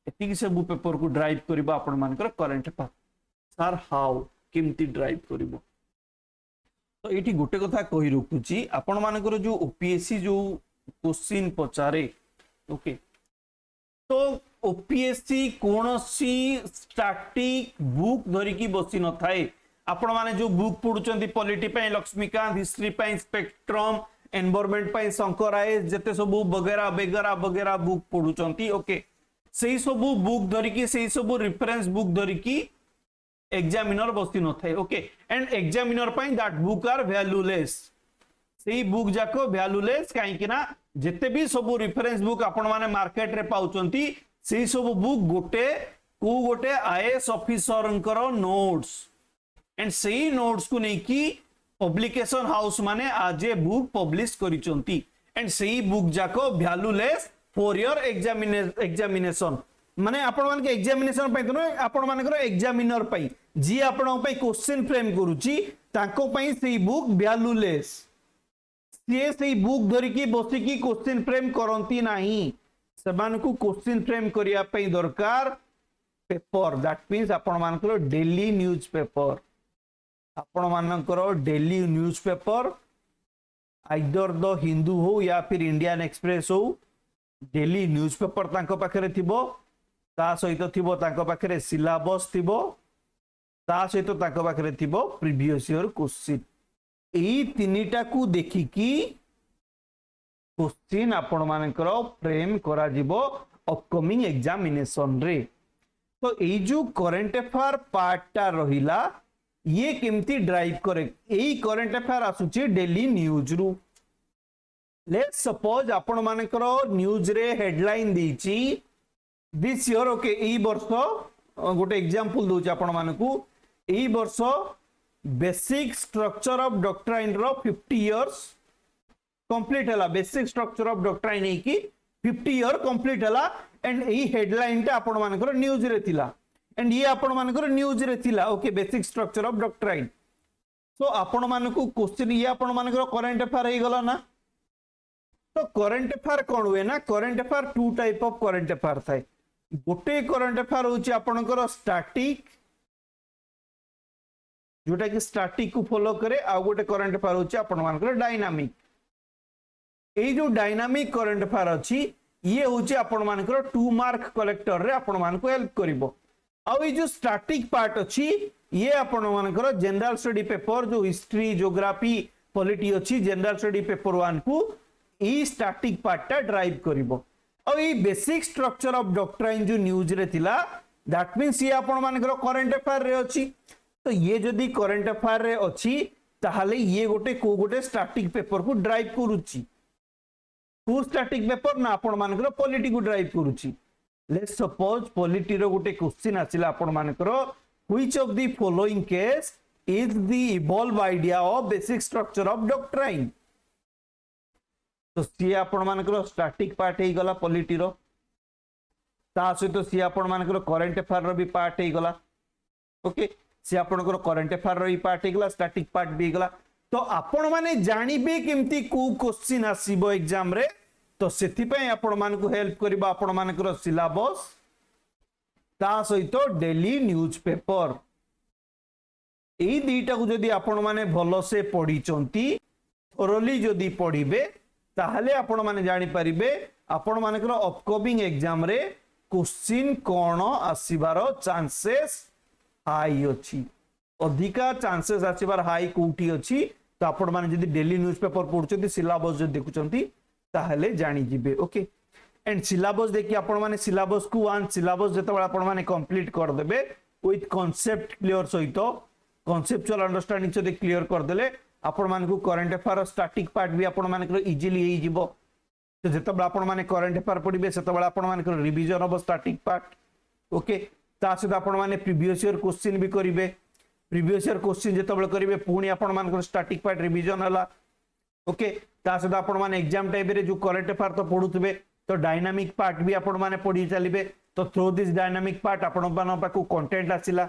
एतिक सब पेपर को ड्राइव करिवो आपण मानकर करंट अफेयर सर हाउ केमती ड्राइव करिवो तो एठी गोटे कथा कहि रखुची आपण मानकर जो ओपीएससी जो क्वेश्चन पचारे ओके तो ओपीएससी कोनोसी स्टैटिक बुक धरि की बसी न थाए आपण माने जो बुक पढुचंती पॉलिटी पई लक्ष्मीकांत हिस्ट्री पई स्पेक्ट्रम एनवायरनमेंट पई शंकर राय जते सब वगैरह वगैरह वगैरह बुक पढुचंती ओके सेही सब बुक धरि की सेही सब रेफरेंस बुक धरि की एग्जामिनर बसी न थाए ओके एंड एग्जामिनर पई दैट बुक आर वैल्यूलेस सेही बुक जाको वैल्यूलेस काहे कि ना जते भी सब रेफरेंस बुक आपण माने मार्केट रे पाउचंती सेही सब बुक गोटे आईएएस ऑफिसरंकर नोट्स एंड सेही नोट्स को नहीं की पब्लिकेशन हाउस माने आज ए बुक पब्लिश करिचंती एंड सेही बुक जाको वैल्यूलेस फॉर योर एग्जामिनेशन माने आपण मान के एग्जामिनेशन पई तो आपण मान को एग्जामिनर पई जी आपण पई क्वेश्चन फ्रेम करूची ताको पई सेही बुक वैल्यूलेस से सेही बुक धरि की बसी की क्वेश्चन फ्रेम करंती नाही समान को क्वेश्चन फ्रेम करिया पई दरकार पेपर दैट मींस आपण मान को डेली न्यूज़ पेपर आपण मानकर daily news paper either the Hindu हो या फिर इंडियन एक्सप्रेस हो डेली न्यूज़ पेपर तांको पाखरे थिबो ता सहित थिबो तांको पाखरे सिलेबस थिबो ता सहित तांको पाखरे थिबो प्रीवियस ईयर क्वेश्चन एई तीनिटा को देखिकी क्वेश्चन आपण मानकर फ्रेम करा जिवो अपकमिंग एग्जामिनेशन रे तो एई जो करंट अफेयर पार्टटा रहिला ये केमती ड्राइव करे एई करंट अफेयर आसुची डेली न्यूज रु लेट्स सपोज आपण मानकर न्यूज रे हेडलाइन देची दिस ईयर ओके एई वर्ष गोटे एग्जांपल दोच आपण मानकू एई वर्ष बेसिक स्ट्रक्चर ऑफ डॉक्ट्राइन रो 50 इयर्स कंप्लीट हला बेसिक स्ट्रक्चर ऑफ डॉक्ट्राइन है कि 50 ईयर कंप्लीट हला एंड एई हेडलाइन टा आपण मानकर न्यूज रे थिला एंड ये आपण मानकर न्यूज रे थिला okay basic structure of doctrine so आपण मानकू क्वेश्चन ये आपण मानकर करंट अफेयर हे गला ना तो करंट अफेयर कौन हुए ना current affair two type of current affair थाए गोटे करंट अफेयर होची आपनकर स्टैटिक जोटा कि स्टैटिक को फॉलो करे आ गोटे करंट अफेयर होची आपन मानकर डायनामिक ए जो डायनामिक करंट अफेयर अछि ये होची आपन मानकर 2 मार्क कलेक्टर रे आपन मान को हेल्प करिवो आ ए जो स्टैटिक पार्ट अछि ये आपन मानकर जनरल स्टडी पेपर जो हिस्ट्री ज्योग्राफी पॉलिटी अछि जनरल स्टडी पेपर 1 को ई स्टैटिक पार्ट टा ड्राइव करिवो और ये बेसिक स्ट्रक्चर ऑफ डॉक्ट्राइन जो न्यूज रे थिला दैट मींस ये आपण मानकर करंट अफेयर रे अछि तो ये जदी करंट अफेयर रे अछि ताहाले ये गोटे स्टैटिक पेपर को ड्राइव करूची को स्टैटिक पेपर ना आपण मानकर पॉलिटी को ड्राइव करूची लेट्स सपोज पॉलिटी रो गोटे क्वेश्चन आसिला आपण मानकर which of the following case is the evolve idea of basic structure of doctrine तो सी आपण मानकर स्टैटिक पार्ट हे गला पॉलिटी रो ता सहित सी आपण मानकर करंट अफेयर रो भी पार्ट हे गला ओके सी आपनकर करंट अफेयर रो ही पार्ट हे गला स्टैटिक पार्ट भी गला तो आपण माने जानिबे केमती को क्वेश्चन आसीबो एग्जाम रे तो सेति पय आपण मान को हेल्प करबा आपण मानकर सिलेबस ता सहित डेली न्यूज पेपर एई दीटा को जदी आपण माने भलो से पढी चंती थोरली जदी पढिबे ताहले आपण माने जानि परिबे आपण मानकर अपकमिंग एग्जाम रे क्वेश्चन कोन आसीबार चांसेस हाई अछि अधिका चांसेस आसीबार हाई कोठी अछि तो आपण माने जदी डेली न्यूज पेपर पढुचंती सिलेबस जो देखुचंती ताहले जानि जिबे ओके एंड सिलेबस देखि आपण माने सिलेबस को वन सिलेबस जतबे आपण माने कंप्लीट कर देबे विथ कांसेप्ट क्लियर सहित कॉन्सेप्चुअल अंडरस्टैंडिंग से क्लियर कर देले आपण मान को करंट अफेयर स्टैटिक पार्ट भी आपण मान को इजीली हे जिवो तो जतबे आपण माने करंट अफेयर पढिबे सेतबे आपण मान को revision of static part okay ता सहित आपण माने प्रीवियस ईयर क्वेश्चन भी करिवे प्रीवियस ईयर क्वेश्चन जतबे करिवे पुणी आपण मान को स्टैटिक पार्ट रिवीजन हला ओके ता सहित आपण माने एग्जाम टाइम रे जो करंट अफेयर तो पढुतबे तो डायनामिक पार्ट भी आपण माने पढी चलिबे तो थ्रू दिस डायनामिक पार्ट आपण मान पाकू कंटेंट आसिला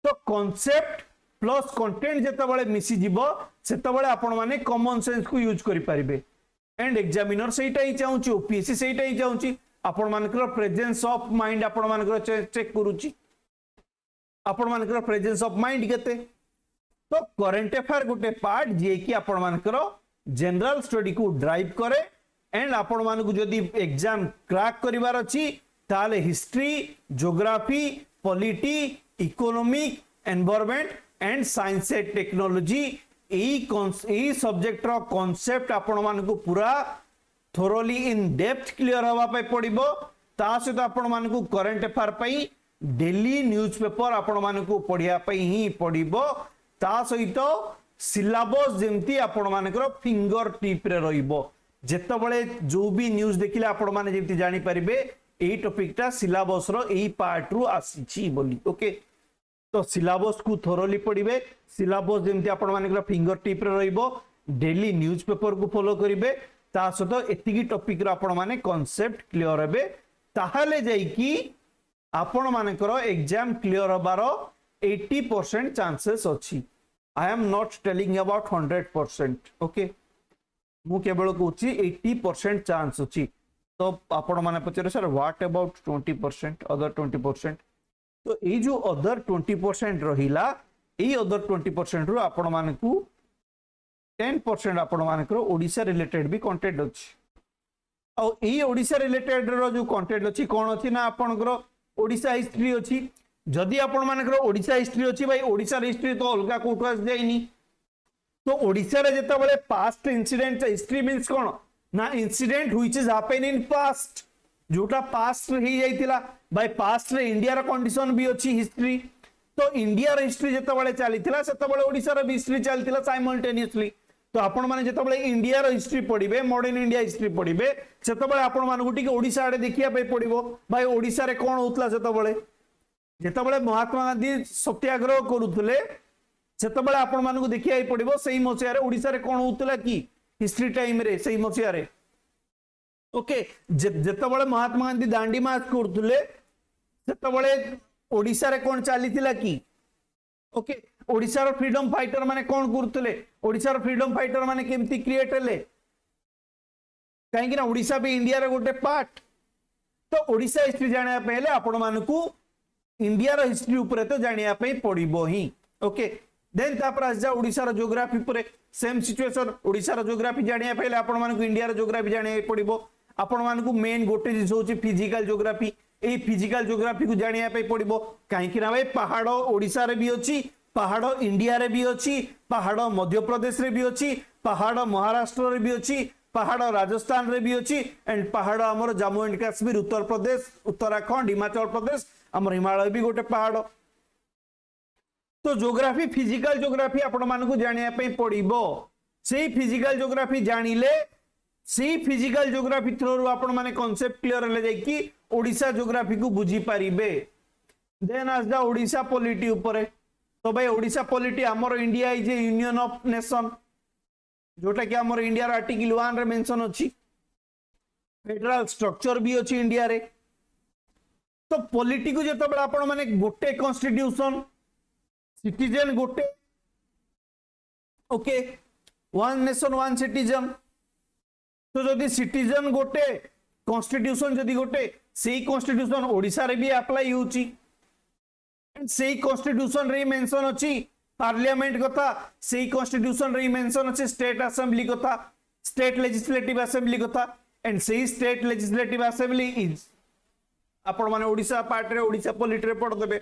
तो कांसेप्ट प्लस कंटेंट जेतबेले मिसी जिवो सेतबेले आपण माने कॉमन सेंस को यूज करि परिबे एंड एग्जामिनर सेटा ही चाहूची ओपीएससी सेटा ही चाहूची आपण मानकर प्रेजेंस ऑफ माइंड आपण मानकर चेक करूची आपण मानकर प्रेजेंस ऑफ माइंड केते तो करंट अफेयर गोटे पार्ट जे कि आपण मानकर जनरल स्टडी को ड्राइव करे एंड आपण मानकु जदी एग्जाम क्रैक करिवार अछि ताले history geography polity economic environment and science and technology ए सब्जेक्ट रो कांसेप्ट आपण मानकु पूरा थोरोली इन डेप्थ क्लियर हवा पे पड़िबो ता सहित आपण मानकु करंट अफेयर पई डेली न्यूज पेपर आपण मानकु पढिया पई ही पड़िबो ता सहित सिलेबस जेमती आपण मानकर फिंगर टिप रे रहिबो जेतबेले जो भी न्यूज देखिले आपण माने जेमती जानि परिबे एई टॉपिक टा सिलेबस रो एई पार्ट रु आसीची बोली ओके तो सिलेबस को थोरली पढ़िबे सिलेबस जेमती आपण मानकर फिंगर टिप रे रहिबो डेली न्यूज पेपर को फॉलो करिवे ता सहित एतिकी टॉपिक रो आपण माने कांसेप्ट क्लियर हेबे ताहाले जाई कि आपण मानकर एग्जाम क्लियर होबार 80% चांसेस अछि I am not telling about 100% okay मु केवल कहूची 80% चांस अछि तो आपण माने पचरे सर व्हाट अबाउट 20% अदर 20% तो ये जो अदर 20% रहिला ए अदर 20% रो आपण मानकू 10% आपण मानकर ओडिसा रिलेटेड भी कंटेंट अछि आ ए ओडिसा रिलेटेड रो जो कंटेंट अछि कोन अछि ना आपनकर ओडिसा हिस्ट्री अछि जदि आपण मानकर ओडिसा हिस्ट्री अछि भाई ओडिसा हिस्ट्री तो अलगा कोठो आस जाइनी तो ओडिसा रे जता बळे पास्ट इंसिडेंट हिस्ट्री मींस कोन ना incident which is happen in past जोटा पास्ट रे ही जाइतिला बाय पास्ट रे इंडिया रा कंडीशन भी अछि हिस्ट्री तो इंडिया हिस्ट्री जितेबाला चली ओडिशा भी हिस्ट्री चलता साइमल्टेनियसली तो आपण माने जितेबाला इंडिया हिस्ट्री पढ़िबे मॉडर्न इंडिया हिस्ट्री पढ़िबे सेतेबाला आपण मानकु टिके ओडिशा आडे देखिया पे पड़िबो भाई ओडिशा रे कोन होतला सेतेबाला जितेबाला महात्मा गांधी सत्याग्रह करूथले सेतेबाला आपण मानकु देखिया पड़िबो सेही मसिया रे ओडिशा रे कोन होतला की हिस्ट्री टाइम रे सेही मसिया रे ओके जितेबाला महात्मा गांधी दांडी मार्च करूथले सेतेबाला ओडिशा रे कोन चलीथिला की ओके ओडिशा रो फ्रीडम फाइटर माने कोन करथले ओडिशा रो फ्रीडम फाइटर माने केमती क्रिएट हेले काहे कि ना ओडिशा भी इंडिया रो गोटे पार्ट तो ओडिशा हिस्ट्री जानिया पहले आपण मानकू इंडिया रो हिस्ट्री ऊपर तो जानिया पे पड़िबो ही ओके देन तापर आज जा ओडिशा रो ज्योग्राफी ऊपर सेम सिचुएशन ओडिशा रो ज्योग्राफी जानिया पहले आपण मानकू इंडिया रो ज्योग्राफी जानिया पड़िबो आपण मानकू मेन गोटे जिस होची physical geography a physical geography को जानिया पे पड़िबो काहे कि ना भाई पहाड़ ओडिशा रे भी अछि पहाड़ इंडिया रे भी अच्छी पहाड़ मध्य प्रदेश रे भी अच्छी पहाड़ महाराष्ट्र रे भी अच्छी पहाड़ राजस्थान रे भी अच्छी एंड पहाड़ आमर जम्मू एंड काश्मीर उत्तर प्रदेश उत्तराखंड हिमाचल प्रदेश आमर हिमालय भी गोटे पहाड़ तो ज्योग्राफी फिजिकल ज्योग्राफी आपण मानकु जानिया पे पड़िबो सेही फिजिकल ज्योग्राफी जानिले सेही फिजिकल ज्योग्राफी थ्रू आपण माने कांसेप्ट क्लियर हेले जाय कि ओडिशा ज्योग्राफी को बुझी पारिबे देन आज दा ओडिशा पॉलिटी ऊपर तो भाई ओडिशा पॉलिटी आमर India is A union of nation जोटा कि आमर इंडिया आर्टिकल 1 रे मेंशन अछि फेडरल स्ट्रक्चर भी अछि इंडिया रे तो पॉलिटी को जतो बडा आपण माने गोटे कॉन्स्टिट्यूशन सिटीजन गोटे okay one nation one citizen तो जदि सिटीजन गोटे कॉन्स्टिट्यूशन जदि गोटे सेही कॉन्स्टिट्यूशन ओडिशा रे भी अप्लाई होउची सेही कॉन्स्टिट्यूशन रे मेंशन अछि पार्लियामेंट कथा सेही कॉन्स्टिट्यूशन रे मेंशन अछि स्टेट असेंबली कथा स्टेट लेजिस्लेटिव असेंबली कथा एंड सेही स्टेट लेजिस्लेटिव असेंबली इज आपण माने ओडिशा पार्ट रे ओडिशा पॉलिटी रे पढ देबे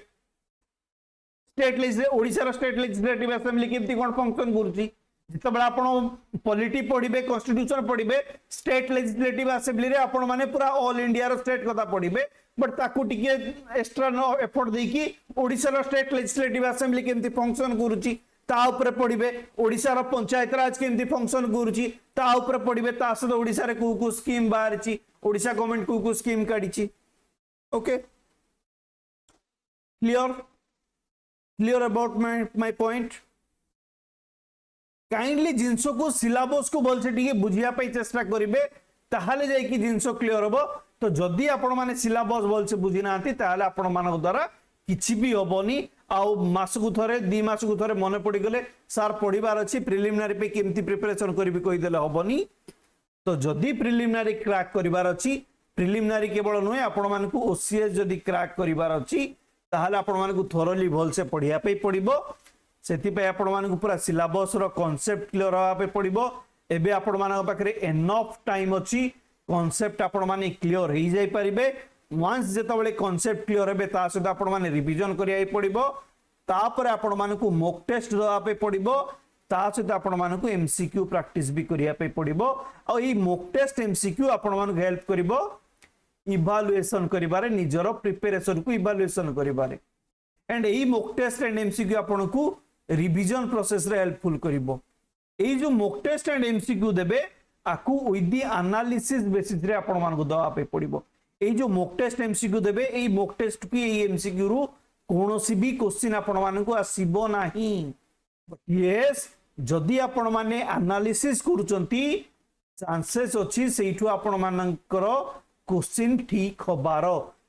स्टेट ओडिशा रो स्टेट लेजिस्लेटिव असेंबली केमती कोन फंक्शन करूची जितेबाला आपण पॉलिटी पढ़िबे कॉन्स्टिट्यूशन पढ़िबे स्टेट लेजिस्लेटिव असेंबली रे आपण माने पूरा ऑल इंडिया रो स्टेट कथा पढ़िबे बट ताकू टिके एक्स्ट्रा नो एफर्ट देकी ओडिशा रो स्टेट लेजिस्लेटिव असेंबली केमती फंक्शन करूची ता ऊपर पढ़िबे ओडिशा रो पंचायत राज केमती फंक्शन करूची ता ऊपर पढ़िबे ता सद ओडिशा रे को स्कीम बाहरची ओडिशा गवर्नमेंट को स्कीम काढीची okay clear about my point kindly जिनस को सिलेबस को भल से टिके बुझिया पई चेष्टा करिवे ताहाले जाय कि जिनस क्लियर होबो तो जदि आपण माने सिलेबस भल से बुझी नांती ताहाले आपण मानक द्वारा किछि भी होबनी आउ मास को थरे 2 मास को थरे मने पड़ी गले सर पढिबार अछि प्रिलिमिनरी पे केमती प्रिपरेशन करबी कहि देले होबनी तो जदि प्रिलिमिनरी क्रैक करिबार अछि प्रिलिमिनरी केवल नुहे आपण मानकु ओसीएस जदि क्रैक करिबार अछि ताहाले आपण मानकु थोरली भल से पढिया पे पड़िबो सेति पे आपण मानकु पूरा सिलेबस रो कांसेप्ट क्लियर होबा पे पड़िबो एबे आपण मानक पाखरे एनफ टाइम अछि कांसेप्ट आपण माने क्लियर हो जाई परिबे वंस जेतबेले कांसेप्ट क्लियर हेबे ता सहित आपण माने रिवीजन करियाई पड़िबो तापर आपण मानकु मॉक टेस्ट दवा पे पड़िबो ता सहित आपण मानकु एमसीक्यू प्रैक्टिस भी करिया पे पड़िबो आ ई मॉक टेस्ट एमसीक्यू आपण मानकु हेल्प करिवो इवैल्यूएशन करिबारे निजरो प्रिपरेशन को इवैल्यूएशन करिबारे एंड ई मॉक टेस्ट एंड एमसीक्यू आपनकु रिवीजन प्रोसेस रे हेल्पफुल करिवो ए जो मॉक टेस्ट एंड एमसीक्यू देबे आकु विथ द एनालिसिस बेसिस रे आपण मानकु दवा पे पड़िबो ए जो मॉक टेस्ट एमसीक्यू देबे ए मॉक टेस्ट की ए एमसीक्यू रु कोनोसी भी क्वेश्चन आपण मानकु आसीबो नाही बट यस जदि आपण माने एनालिसिस करूचंती चांसेस अछि सेइठु आपण मानकर क्वेश्चन ठीक होबार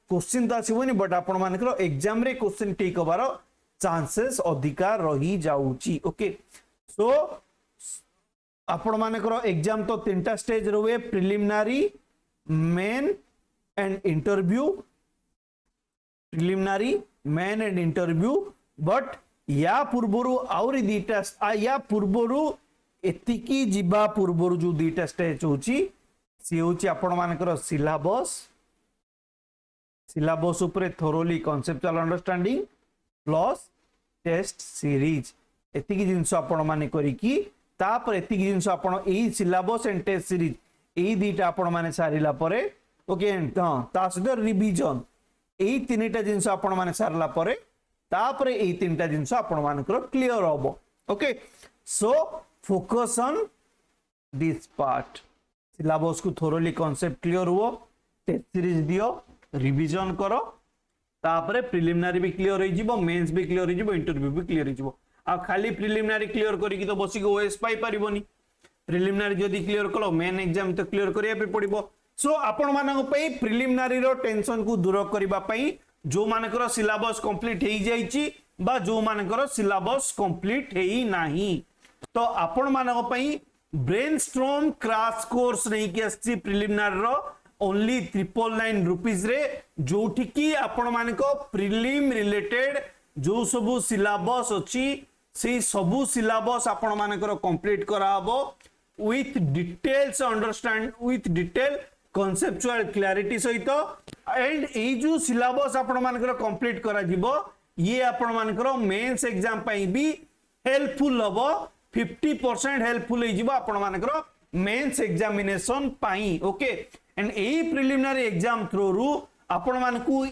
क्वेश्चन तो आसीबोनी बट आपण मानकर एग्जाम रे क्वेश्चन ठीक होबार चांसेस अधिकार रही जाउची ओके सो आपण मानकर एग्जाम तो 3टा स्टेज रहुए preliminary main and interview preliminary main and interview but या पूर्वरु आउरी दीटा या पूर्वरु एतिकी जिबा पूर्वरु जो दीटा स्टेज होची सी होची आपण मानकर सिलेबस ऊपर thoroughly conceptual understanding plus test series एतिकी जिंस आपण माने करी की तापर एतिकी जिंस आपण एही सिलेबस एंड टेस्ट सीरीज एही दीटा आपण माने सारिला परे ओके ता सहित रिवीजन एही तीनटा जिंस आपण माने सारला परे तापरे एई तीनटा जिंस आपण मानकर क्लियर हबो okay so focus on this part syllabus को थोरली कांसेप्ट क्लियर हुओ टेस्ट सीरीज दियो रिवीजन करो तापरे प्रिलिमिनरी भी क्लियर हो जिवो मेंस भी क्लियर हो जिवो इंटरव्यू भी क्लियर हो जिवो आ खाली प्रिलिमिनरी क्लियर करी तो बसी ओएस पाई परिबोनी प्रिलिमिनरी जदी क्लियर कलो मेन एग्जाम तो क्लियर करिया पे पड़िबो सो आपण मानक पई प्रिलिमिनरी रो टेंशन को दूर करबा पई जो मानकर सिलेबस कंप्लीट हेई जाईची बा जो मानकर सिलेबस कंप्लीट हेई नाही तो आपण मानक पई ब्रेनस्टॉर्म क्रैश कोर्स नहीं कि आसी प्रिलिमिनरी रो ओनली 999 रुपीस रे जोठी की आपण मानक प्रिलिम रिलेटेड जो सबु सिलेबस अछि से सबु सिलेबस आपण मानकर कंप्लीट करा हबो with details understand with detail conceptual clarity सहित एंड ए जो सिलेबस आपण मानकर कंप्लीट करा जिवो ये आपण मानकर मेंस एग्जाम पई भी हेल्पफुल हबो 50% हेल्पफुल हो आपण मानकर मेंस एग्जामिनेशन पाई ओके एंड ए प्रिलिमिनरी एग्जाम थ्रू रु आपण मानकू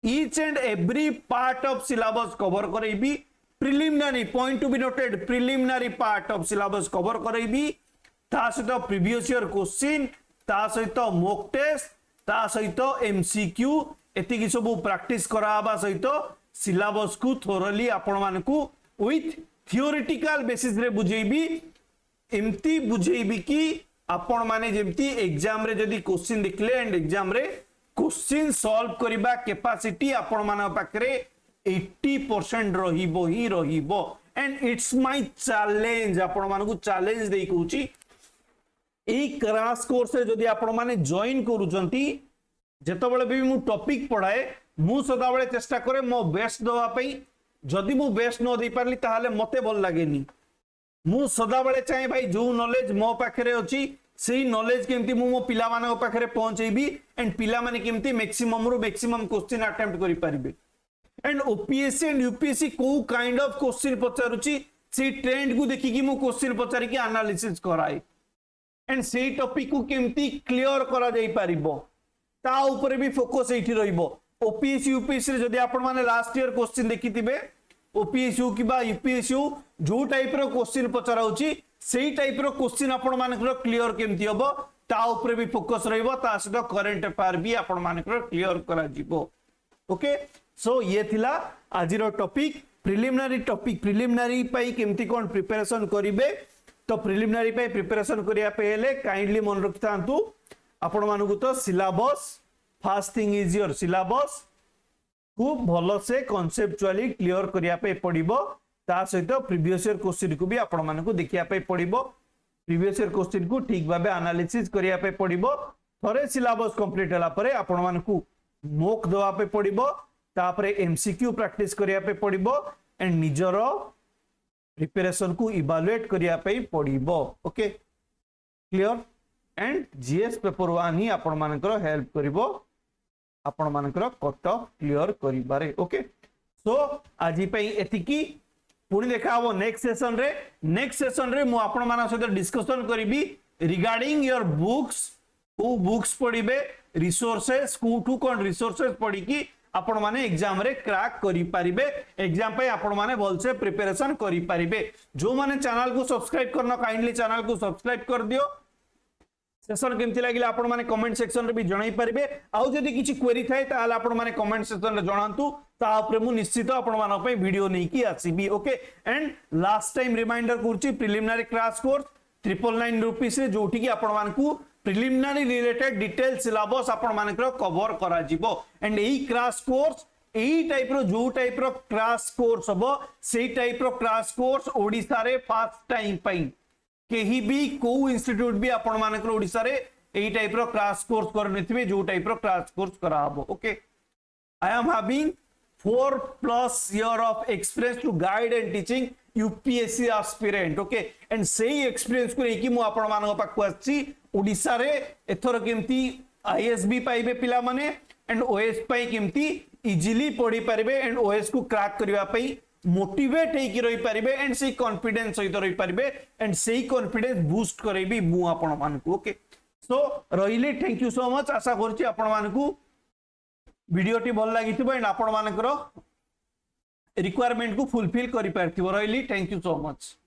each and every part of syllabus cover करैबी preliminary point to be noted preliminary part of syllabus cover करैबी ता सहित प्रीवियस ईयर क्वेश्चन ता सहित मॉक टेस्ट ता सहित एमसीक्यू एतिकी सब प्रैक्टिस कराबा सहित सिलेबस को थोरली आपण मानकू विथ थियोरेटिकल बेसिस रे बुझेबी एमती बुझेबी कि आपण माने जेमती एग्जाम रे जदी क्वेश्चन देखले एंड एग्जाम रे क्वेश्चन सॉल्व करबा कैपेसिटी आपण माने पाखरे 80% रहिबो ही रहिबो एंड इट्स माय चैलेंज आपण मानकू चैलेंज देई कहूची ए क्रैश कोर्स रे जदी आपण माने जॉइन करूचंती जेतबेले भी मु टॉपिक पढाए मु सदा बेले चेष्टा करे मो बेस्ट दवा पई जदी मु बेस्ट न दे पारली ताहाले मते भल लागेनी मु सदा बेले चाहे भाई जो नॉलेज मो पाखरे अछि सेही नॉलेज केमती मु मो पिला माने पाखरे पहुंचेबी एंड पिला माने केमती मैक्सिमम रु मैक्सिमम क्वेश्चन अटेम्प्ट करि परिबे एंड ओपीएससी एंड यूपीएससी को काइंड ऑफ क्वेश्चन पचारुची से ट्रेंड को देखि कि मु क्वेश्चन पचारि कि एनालिसिस कराई एंड से टॉपिक को केमती क्लियर करा जाई परिबो ता ऊपर भी फोकस एठी रहिबो ओपीएससी यूपीएससी रे जदी आपण माने लास्ट ईयर क्वेश्चन देखिथिबे ओपीएससी कि बा यूपीएससी जो टाइप रो क्वेश्चन पचराउची सेही टाइप रो क्वेश्चन आपण मानकर क्लियर केमती हबो ता ऊपर भी फोकस रहइबो ता सहित करंट अफेयर भी आपण मानकर क्लियर करा जिवो ओके सो ये थिला आजिरो टॉपिक प्रिलिमिनरी पई केमती कोन प्रिपरेशन करिवे तो प्रिलिमिनरी पई प्रिपरेशन करिया पे हेले काइंडली मन रखितांतु आपण मानकू तो syllabus first thing is your syllabus खूब भलो से कॉन्सेप्चुअली क्लियर करिया पे पड़िबो ता सहित प्रीवियस ईयर क्वेश्चन को भी आपण मानकू देखिया पे पड़िबो प्रीवियस ईयर क्वेश्चन को ठीक भाबे एनालिसिस करिया पे पड़िबो थरे सिलेबस कंप्लीट होला परे आपण मानकू मॉक दवा पे पड़िबो तापरे एमसीक्यू प्रैक्टिस करिया पे पड़िबो एंड निजरो प्रिपरेशन को इवैल्यूएट करिया पे पड़िबो okay clear and GS paper 1 ही आपण मानकर हेल्प करिवो आपण मानकर कट ऑफ क्लियर करिबारे ओके सो आजि पई एतिकी पुणी देखा हबो नेक्स्ट सेशन रे मु आपण माना सहित डिस्कशन करिबी रिगार्डिंग योर बुक्स को बुक्स पढिबे रिसोर्सेस कोठू कोन रिसोर्सेस पढी की आपण माने एग्जाम रे क्रैक करि परिबे एग्जाम पे आपण माने भल से प्रिपरेशन करि परिबे जो माने चैनल को सब्सक्राइब करना काइंडली चैनल को सब्सक्राइब कर दियो सेशन केमती लागिला आपण माने कमेंट सेक्शन रे भी जणाई परिबे आउ जदी किछि क्वेरी थाए ताले आपण माने कमेंट सेक्शन रे जणांतु ता ऊपर मु निश्चित आपण माने पे वीडियो नै की आसीबी okay and last time reminder करछि प्रिलिमिनरी क्रैश कोर्स 999 रुपीस रे जोठी की आपण मानकू प्रिलिमिनरी रिलेटेड डिटेल सिलेबस आपण मानकर कवर करा जिवो एंड एई क्रैश कोर्स एई टाइप रो जो टाइप रो क्रैश कोर्स हबो सेई टाइप रो क्रैश कोर्स ओडिसा रे फर्स्ट टाइम पई केही भी को इंस्टीट्यूट भी आपण मानकर ओडिसा रे एई टाइप रो क्रैश कोर्स करनिथिबे जो टाइप रो क्रैश कोर्स करा हबो okay I am having 4+ year of experience to guide and teaching UPSC aspirant okay and सही experience को लेकी मु आपण मानक पाखु आछि ओडिसा रे एथर केमती ISB पाइबे पिला माने एंड OS पाई केमती इजीली पढ़ी पारिबे एंड OS को क्रैक करबा पई मोटिवेट हे की रही पारिबे एंड सही कॉन्फिडेंस सहित रही पारिबे एंड सही कॉन्फिडेंस बूस्ट करेबी मु आपण मानकू ओके सो रहिले थैंक यू सो मच आशा करछि आपण मानकू वीडियो टी भल लागिथिबो एंड आपण मानकर रिक्वायरमेंट को फुलफिल करि पारथिबो। रहिली, थैंक यू सो मच।